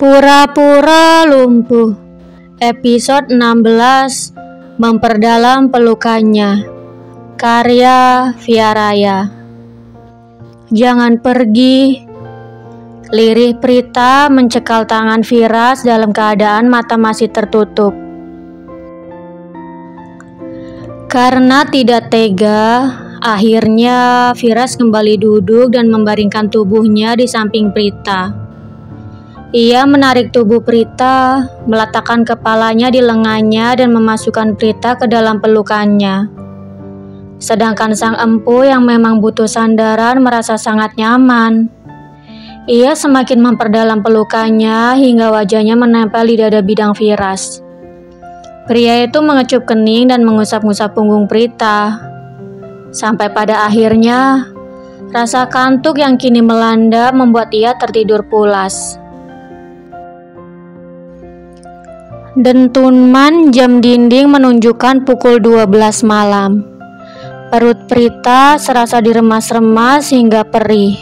Pura-pura lumpuh. Episode 16. Memperdalam pelukannya. Karya Viaraya. Jangan pergi. Lirih Prita mencekal tangan Firas dalam keadaan mata masih tertutup. Karena tidak tega, akhirnya Firas kembali duduk dan membaringkan tubuhnya di samping Prita. Ia menarik tubuh Prita, meletakkan kepalanya di lengannya dan memasukkan Prita ke dalam pelukannya. Sedangkan sang empu yang memang butuh sandaran merasa sangat nyaman. Ia semakin memperdalam pelukannya hingga wajahnya menempel di dada bidang Firas. Pria itu mengecup kening dan mengusap-ngusap punggung Prita. Sampai pada akhirnya, rasa kantuk yang kini melanda membuat ia tertidur pulas. Dentuman jam dinding menunjukkan pukul 12 malam. Perut Prita serasa diremas-remas hingga perih.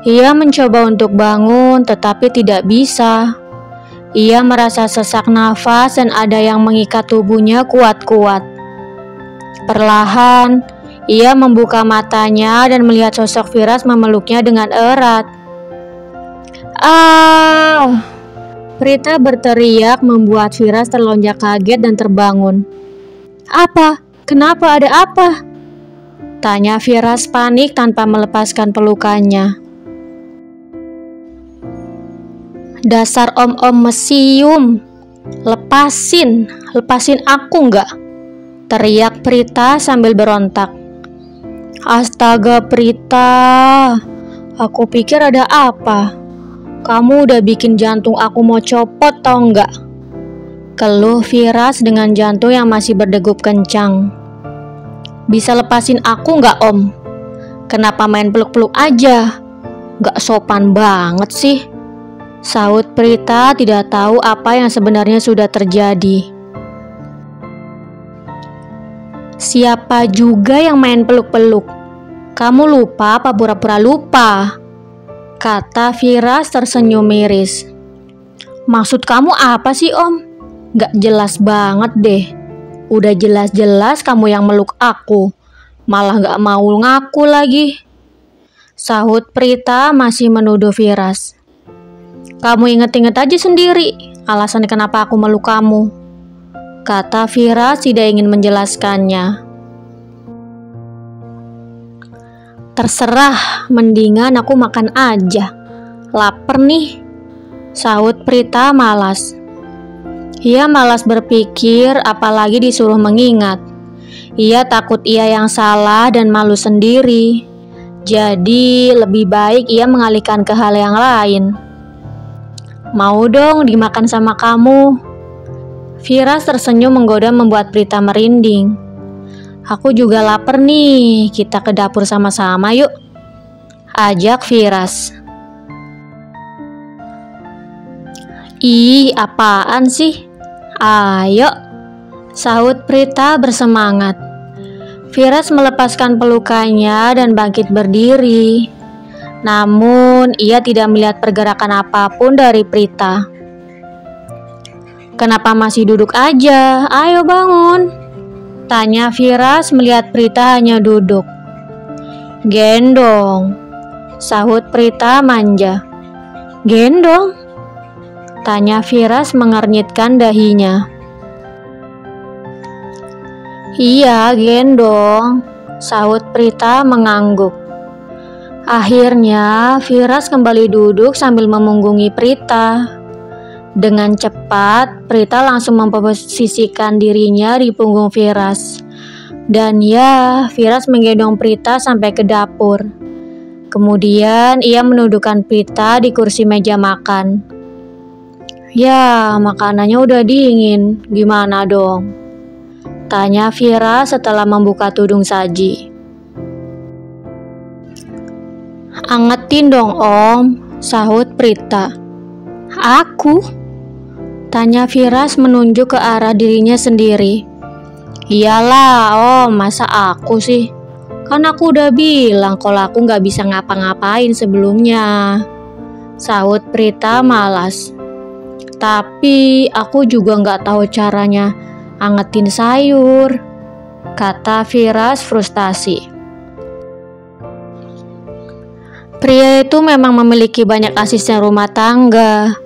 Ia mencoba untuk bangun tetapi tidak bisa. Ia merasa sesak nafas dan ada yang mengikat tubuhnya kuat-kuat. Perlahan, ia membuka matanya dan melihat sosok Firas memeluknya dengan erat. "Ah!" Prita berteriak membuat Firas terlonjak kaget dan terbangun. "Apa? Kenapa? Ada apa?" tanya Firas panik tanpa melepaskan pelukannya. "Dasar om-om mesium, lepasin aku nggak?" teriak Prita sambil berontak. "Astaga Prita, aku pikir ada apa? Kamu udah bikin jantung aku mau copot tau nggak?" keluh Firas dengan jantung yang masih berdegup kencang. "Bisa lepasin aku nggak om? Kenapa main peluk-peluk aja? Nggak sopan banget sih," sahut Prita tidak tahu apa yang sebenarnya sudah terjadi. "Siapa juga yang main peluk-peluk? Kamu lupa apa pura-pura lupa?" kata Firas tersenyum miris. "Maksud kamu apa sih om? Gak jelas banget deh. Udah jelas-jelas kamu yang meluk aku, malah gak mau ngaku lagi," sahut Prita masih menuduh Firas. "Kamu inget-inget aja sendiri alasan kenapa aku meluk kamu," kata Firas tidak ingin menjelaskannya. "Terserah, mendingan aku makan aja. Laper nih," sahut Prita malas. Ia malas berpikir apalagi disuruh mengingat. Ia takut ia yang salah dan malu sendiri. Jadi lebih baik ia mengalihkan ke hal yang lain. "Mau dong dimakan sama kamu." Firas tersenyum menggoda membuat Prita merinding. "Aku juga lapar nih, kita ke dapur sama-sama yuk," ajak Firas. "Ih, apaan sih? Ayo," sahut Prita bersemangat. Firas melepaskan pelukannya dan bangkit berdiri. Namun, ia tidak melihat pergerakan apapun dari Prita. "Kenapa masih duduk aja? Ayo bangun," tanya Firas melihat Prita hanya duduk. "Gendong," sahut Prita manja. "Gendong?" tanya Firas mengernyitkan dahinya. "Iya, gendong," sahut Prita mengangguk. Akhirnya Firas kembali duduk sambil memunggungi Prita. Dengan cepat, Prita langsung memposisikan dirinya di punggung Firas. Dan ya, Firas menggendong Prita sampai ke dapur. Kemudian ia menundukkan Prita di kursi meja makan. "Ya, makanannya udah dingin, gimana dong?" tanya Firas setelah membuka tudung saji. "Angetin dong om," sahut Prita. "Aku?" tanya Firas menunjuk ke arah dirinya sendiri. "Iyalah om, masa aku sih? Kan aku udah bilang kalau aku gak bisa ngapa-ngapain sebelumnya," sahut Prita malas. Tapi aku juga nggak tahu caranya angetin sayur, kata Firas frustasi. Pria itu memang memiliki banyak asisten rumah tangga.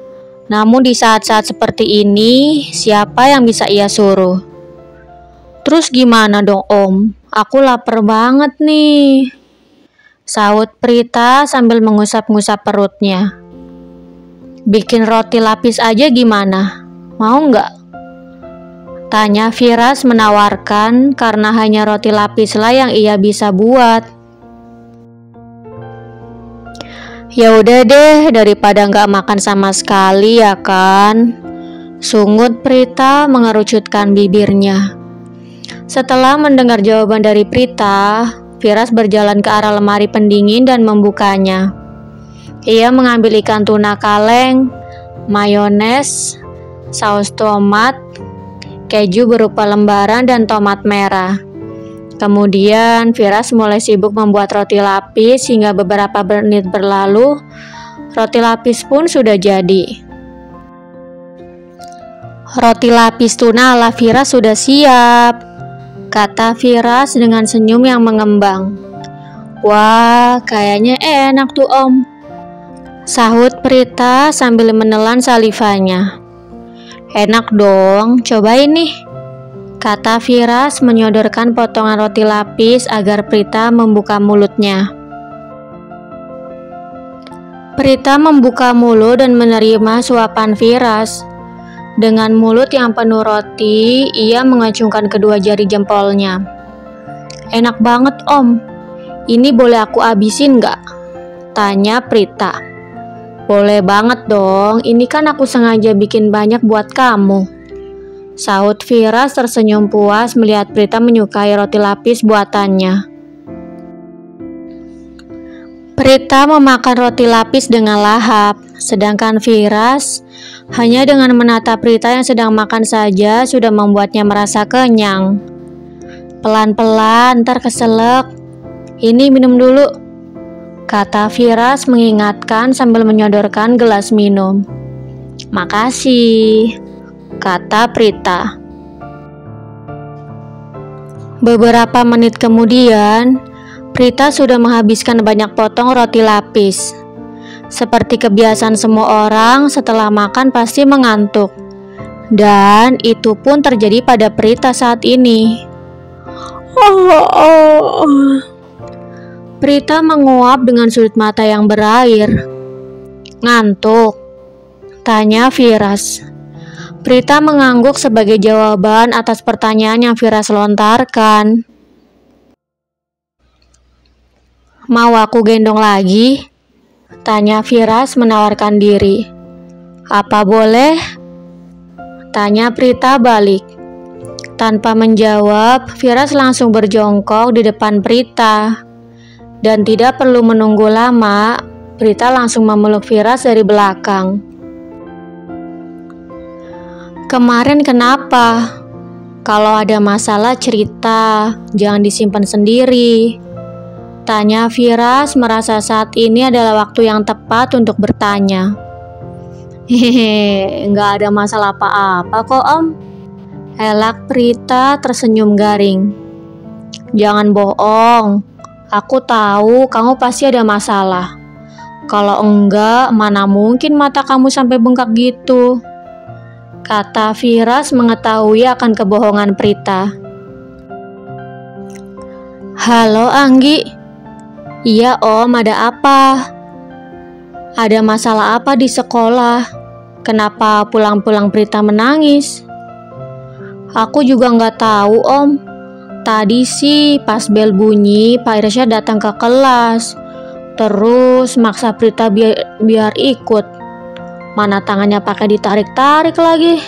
Namun di saat-saat seperti ini, siapa yang bisa ia suruh? Terus gimana dong Om? Aku lapar banget nih, sahut Prita sambil mengusap-ngusap perutnya. Bikin roti lapis aja gimana? Mau nggak? Tanya Firas menawarkan karena hanya roti lapislah yang ia bisa buat. Ya udah deh, daripada nggak makan sama sekali ya kan? Sungut Prita mengerucutkan bibirnya. Setelah mendengar jawaban dari Prita, Firas berjalan ke arah lemari pendingin dan membukanya. Ia mengambil ikan tuna kaleng, mayones, saus tomat, keju berupa lembaran dan tomat merah. Kemudian Firas mulai sibuk membuat roti lapis hingga beberapa menit berlalu, roti lapis pun sudah jadi. Roti lapis tuna ala Firas sudah siap, kata Firas dengan senyum yang mengembang. Wah, kayaknya enak tuh Om, sahut Prita sambil menelan salivanya. Enak dong, cobain nih, kata Firas menyodorkan potongan roti lapis agar Prita membuka mulutnya. Prita membuka mulut dan menerima suapan Firas. Dengan mulut yang penuh roti, ia mengacungkan kedua jari jempolnya. Enak banget Om, ini boleh aku habisin nggak? Tanya Prita. Boleh banget dong, ini kan aku sengaja bikin banyak buat kamu, sahut Firas tersenyum puas melihat Prita menyukai roti lapis buatannya. Prita memakan roti lapis dengan lahap, sedangkan Firas hanya dengan menatap Prita yang sedang makan saja sudah membuatnya merasa kenyang. Pelan-pelan, ntar keselak. Ini minum dulu, kata Firas mengingatkan sambil menyodorkan gelas minum. Makasih, kata Prita. Beberapa menit kemudian, Prita sudah menghabiskan banyak potong roti lapis. Seperti kebiasaan semua orang, setelah makan pasti mengantuk. Dan itu pun terjadi pada Prita saat ini. Prita menguap dengan sudut mata yang berair. Ngantuk? Tanya Firas. Prita mengangguk sebagai jawaban atas pertanyaan yang Firas lontarkan. Mau aku gendong lagi? Tanya Firas menawarkan diri. Apa boleh? Tanya Prita balik. Tanpa menjawab, Firas langsung berjongkok di depan Prita. Dan tidak perlu menunggu lama, Prita langsung memeluk Firas dari belakang. Kemarin kenapa? Kalau ada masalah cerita, jangan disimpan sendiri. Tanya Firas merasa saat ini adalah waktu yang tepat untuk bertanya. Hehehe, nggak ada masalah apa-apa kok Om. Elak Prita tersenyum garing. Jangan bohong, aku tahu kamu pasti ada masalah. Kalau enggak, mana mungkin mata kamu sampai bengkak gitu, kata Firas mengetahui akan kebohongan Prita. Halo Anggi. Iya Om, ada apa? Ada masalah apa di sekolah? Kenapa pulang-pulang Prita menangis? Aku juga nggak tahu Om. Tadi sih pas bel bunyi Pak Irsyad datang ke kelas. Terus maksa Prita biar ikut. Mana tangannya pakai ditarik-tarik lagi.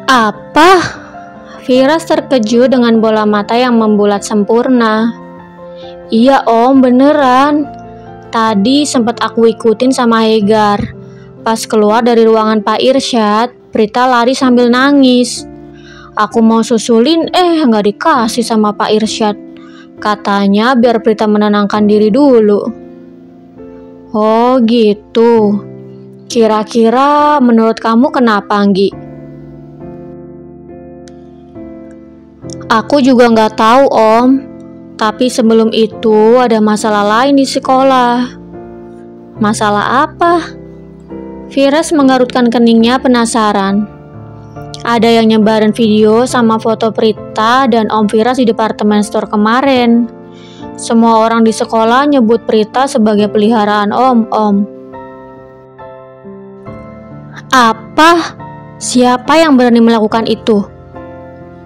Apa? Firas terkejut dengan bola mata yang membulat sempurna. Iya Om, beneran. Tadi sempat aku ikutin sama Hegar. Pas keluar dari ruangan Pak Irsyad, Prita lari sambil nangis. Aku mau susulin, nggak dikasih sama Pak Irsyad. Katanya biar Prita menenangkan diri dulu. Oh gitu. Kira-kira menurut kamu kenapa, Anggi? Aku juga nggak tahu, Om. Tapi sebelum itu ada masalah lain di sekolah. Masalah apa? Firas mengarutkan keningnya penasaran. Ada yang nyebarin video sama foto Prita dan Om Firas di departemen store kemarin. Semua orang di sekolah nyebut Prita sebagai peliharaan Om. Apa? Siapa yang berani melakukan itu?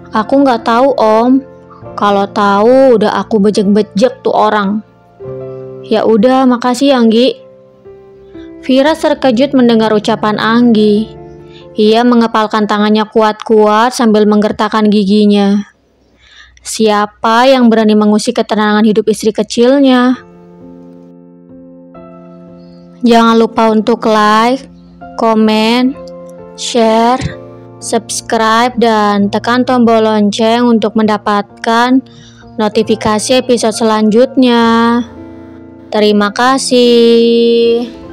Aku nggak tahu, Om. Kalau tahu udah aku bejek-bejek tuh orang. Ya udah, makasih Anggi. Firas terkejut mendengar ucapan Anggi. Ia mengepalkan tangannya kuat-kuat sambil menggertakkan giginya. Siapa yang berani mengusik ketenangan hidup istri kecilnya? Jangan lupa untuk like, komen, share, subscribe, dan tekan tombol lonceng untuk mendapatkan notifikasi episode selanjutnya. Terima kasih.